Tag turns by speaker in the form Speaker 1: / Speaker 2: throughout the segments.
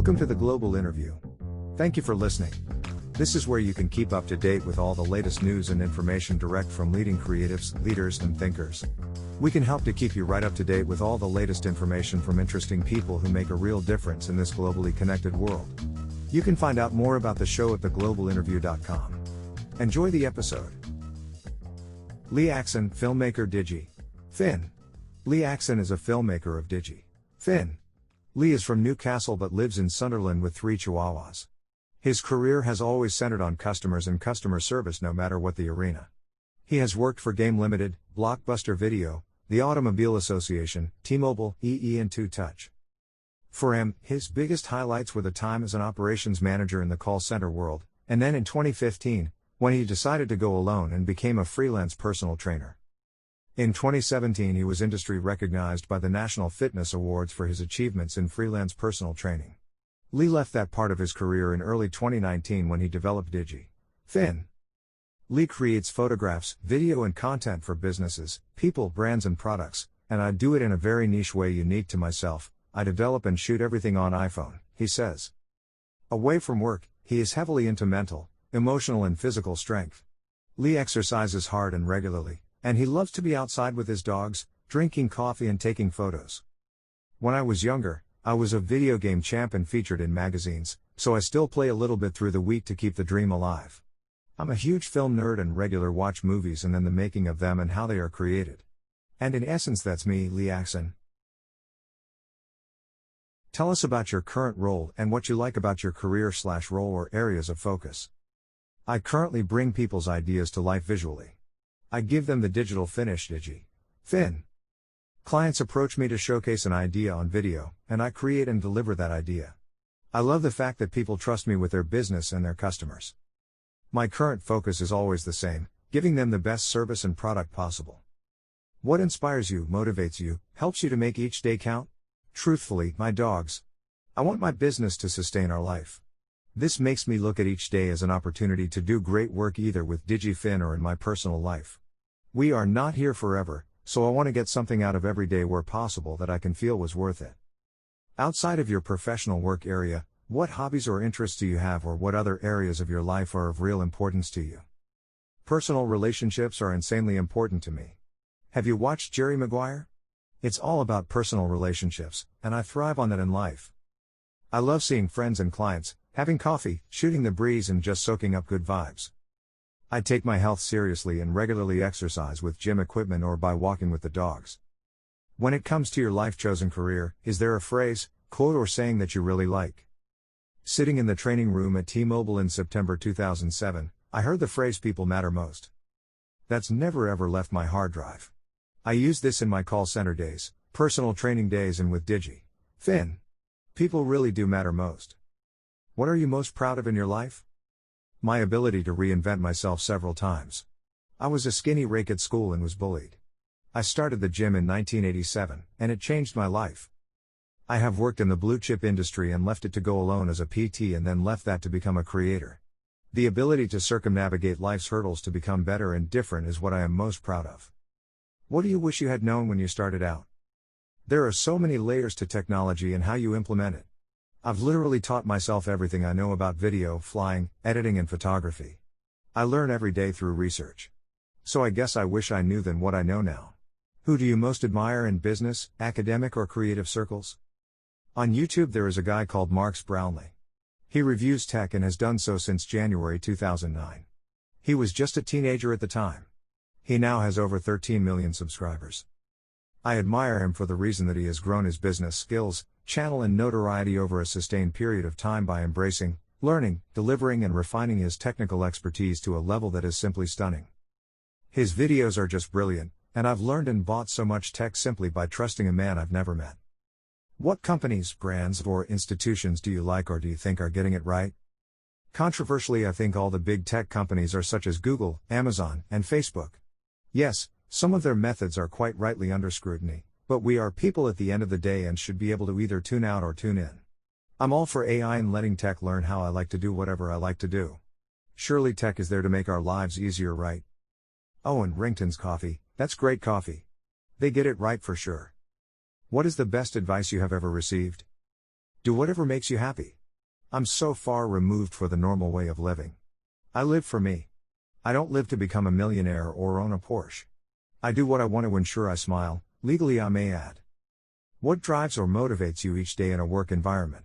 Speaker 1: Welcome to the Global Interview. Thank you for listening. This is where you can keep up to date with all the latest news and information direct from leading creatives, leaders, and thinkers. We can help to keep you right up to date with all the latest information from interesting people who make a real difference in this globally connected world. You can find out more about the show at theglobalinterview.com. Enjoy the episode. Lee Axon, Filmmaker DigiFin. Lee Axon is a filmmaker of DigiFin. Lee is from Newcastle but lives in Sunderland with 3 Chihuahuas. His career has always centered on customers and customer service no matter what the arena. He has worked for Game Ltd, Blockbuster Video, the Automobile Association, T-Mobile, EE and 2Touch. For him, his biggest highlights were the time as an operations manager in the call center world, and then in 2015, when he decided to go alone and became a freelance personal trainer. In 2017 he was industry recognized by the National Fitness Awards for his achievements in freelance personal training. Lee left that part of his career in early 2019 when he developed DigiFin. Lee creates photographs, video and content for businesses, people, brands and products, and I do it in a very niche way unique to myself. I develop and shoot everything on iPhone, he says. Away from work, he is heavily into mental, emotional and physical strength. Lee exercises hard and regularly, and he loves to be outside with his dogs, drinking coffee and taking photos. When I was younger, I was a video game champ and featured in magazines, so I still play a little bit through the week to keep the dream alive. I'm a huge film nerd and regular watch movies and then the making of them and how they are created. And in essence that's me, Lee Axon. Tell us about your current role and what you like about your career/role or areas of focus. I currently bring people's ideas to life visually. I give them the digital finish DigiFin. Clients approach me to showcase an idea on video, and I create and deliver that idea. I love the fact that people trust me with their business and their customers. My current focus is always the same, giving them the best service and product possible. What inspires you, motivates you, helps you to make each day count? Truthfully, my dogs. I want my business to sustain our life. This makes me look at each day as an opportunity to do great work either with DigiFin or in my personal life. We are not here forever, so I want to get something out of every day where possible that I can feel was worth it. Outside of your professional work area, what hobbies or interests do you have or what other areas of your life are of real importance to you? Personal relationships are insanely important to me. Have you watched Jerry Maguire? It's all about personal relationships, and I thrive on that in life. I love seeing friends and clients, having coffee, shooting the breeze and just soaking up good vibes. I take my health seriously and regularly exercise with gym equipment or by walking with the dogs. When it comes to your life-chosen career, is there a phrase, quote or saying that you really like? Sitting in the training room at T-Mobile in September 2007, I heard the phrase people matter most. That's never ever left my hard drive. I use this in my call center days, personal training days and with DigiFin. People really do matter most. What are you most proud of in your life? My ability to reinvent myself several times. I was a skinny rake at school and was bullied. I started the gym in 1987, and it changed my life. I have worked in the blue chip industry and left it to go alone as a PT and then left that to become a creator. The ability to circumnavigate life's hurdles to become better and different is what I am most proud of. What do you wish you had known when you started out? There are so many layers to technology and how you implement it. I've literally taught myself everything I know about video, flying, editing and photography. I learn every day through research. So I guess I wish I knew then what I know now. Who do you most admire in business, academic or creative circles? On YouTube there is a guy called Marks Brownlee. He reviews tech and has done so since January 2009. He was just a teenager at the time. He now has over 13 million subscribers. I admire him for the reason that he has grown his business skills, channel and notoriety over a sustained period of time by embracing, learning, delivering and refining his technical expertise to a level that is simply stunning. His videos are just brilliant, and I've learned and bought so much tech simply by trusting a man I've never met. What companies, brands or institutions do you like or do you think are getting it right? Controversially, I think all the big tech companies are such as Google, Amazon, and Facebook. Yes, some of their methods are quite rightly under scrutiny, but we are people at the end of the day and should be able to either tune out or tune in. I'm all for AI and letting tech learn how I like to do whatever I like to do. Surely tech is there to make our lives easier, right? Oh, and Rington's coffee, that's great coffee. They get it right for sure. What is the best advice you have ever received? Do whatever makes you happy. I'm so far removed from the normal way of living. I live for me. I don't live to become a millionaire or own a Porsche. I do what I want to ensure I smile, legally I may add. What drives or motivates you each day in a work environment?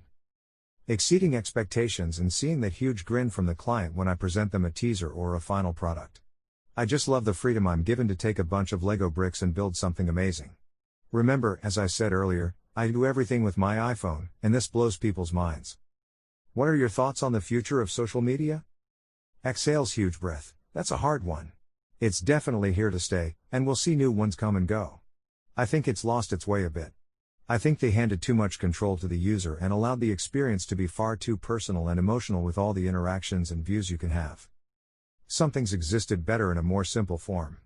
Speaker 1: Exceeding expectations and seeing that huge grin from the client when I present them a teaser or a final product. I just love the freedom I'm given to take a bunch of Lego bricks and build something amazing. Remember, as I said earlier, I do everything with my iPhone, and this blows people's minds. What are your thoughts on the future of social media? Exhales huge breath, that's a hard one. It's definitely here to stay, and we'll see new ones come and go. I think it's lost its way a bit. I think they handed too much control to the user and allowed the experience to be far too personal and emotional with all the interactions and views you can have. Something's existed better in a more simple form.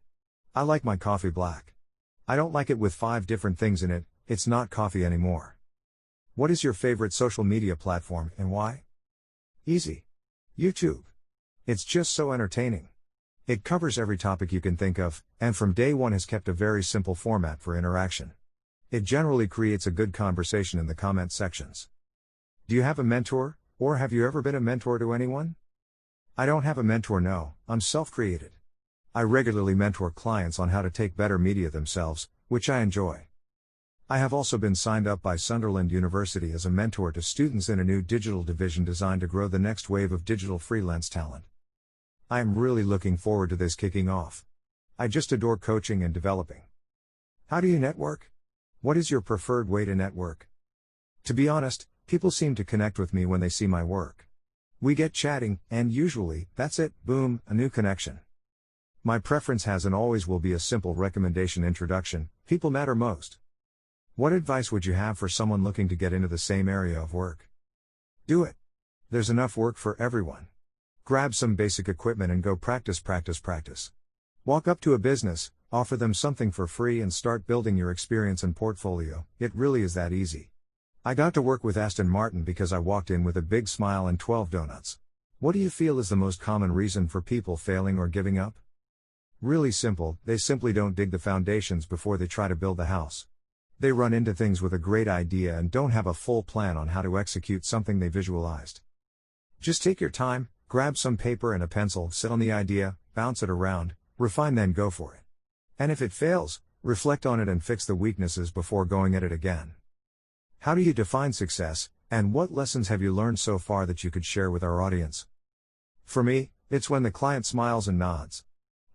Speaker 1: I like my coffee black. I don't like it with 5 different things in it, it's not coffee anymore. What is your favorite social media platform and why? Easy. YouTube. It's just so entertaining. It covers every topic you can think of, and from day one has kept a very simple format for interaction. It generally creates a good conversation in the comment sections. Do you have a mentor, or have you ever been a mentor to anyone? I don't have a mentor, no, I'm self-created. I regularly mentor clients on how to take better media themselves, which I enjoy. I have also been signed up by Sunderland University as a mentor to students in a new digital division designed to grow the next wave of digital freelance talent. I am really looking forward to this kicking off. I just adore coaching and developing. How do you network? What is your preferred way to network? To be honest, people seem to connect with me when they see my work. We get chatting, and usually, that's it, boom, a new connection. My preference has and always will be a simple recommendation introduction, people matter most. What advice would you have for someone looking to get into the same area of work? Do it. There's enough work for everyone. Grab some basic equipment and go practice. Walk up to a business, offer them something for free and start building your experience and portfolio. It really is that easy. I got to work with Aston Martin because I walked in with a big smile and 12 donuts. What do you feel is the most common reason for people failing or giving up? Really simple, they simply don't dig the foundations before they try to build the house. They run into things with a great idea and don't have a full plan on how to execute something they visualized. Just take your time, grab some paper and a pencil, sit on the idea, bounce it around, refine, then go for it. And if it fails, reflect on it and fix the weaknesses before going at it again. How do you define success, and what lessons have you learned so far that you could share with our audience? For me, it's when the client smiles and nods.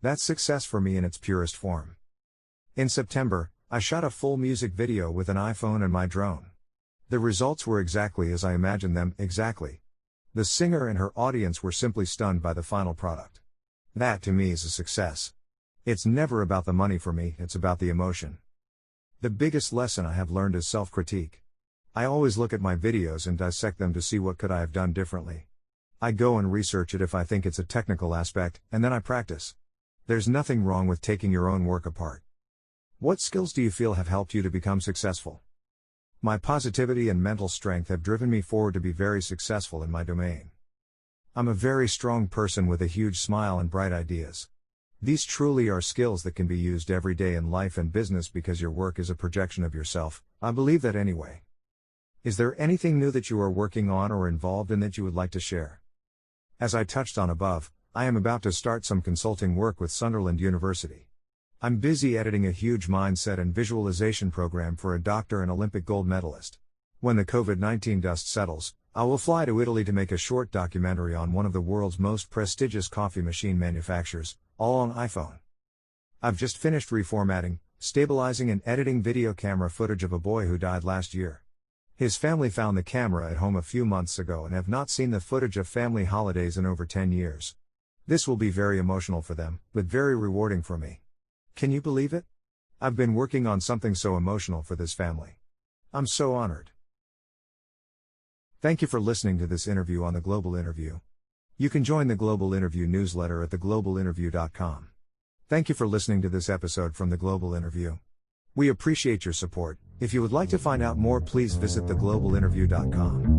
Speaker 1: That's success for me in its purest form. In September, I shot a full music video with an iPhone and my drone. The results were exactly as I imagined them, exactly. The singer and her audience were simply stunned by the final product. That to me is a success. It's never about the money for me, it's about the emotion. The biggest lesson I have learned is self-critique. I always look at my videos and dissect them to see what could I have done differently. I go and research it if I think it's a technical aspect, and then I practice. There's nothing wrong with taking your own work apart. What skills do you feel have helped you to become successful? My positivity and mental strength have driven me forward to be very successful in my domain. I'm a very strong person with a huge smile and bright ideas. These truly are skills that can be used every day in life and business because your work is a projection of yourself. I believe that anyway. Is there anything new that you are working on or involved in that you would like to share? As I touched on above, I am about to start some consulting work with Sunderland University. I'm busy editing a huge mindset and visualization program for a doctor and Olympic gold medalist. When the COVID-19 dust settles, I will fly to Italy to make a short documentary on one of the world's most prestigious coffee machine manufacturers, all on iPhone. I've just finished reformatting, stabilizing and editing video camera footage of a boy who died last year. His family found the camera at home a few months ago and have not seen the footage of family holidays in over 10 years. This will be very emotional for them, but very rewarding for me. Can you believe it? I've been working on something so emotional for this family. I'm so honored. Thank you for listening to this interview on The Global Interview. You can join the Global Interview newsletter at theglobalinterview.com. Thank you for listening to this episode from The Global Interview. We appreciate your support. If you would like to find out more, please visit theglobalinterview.com.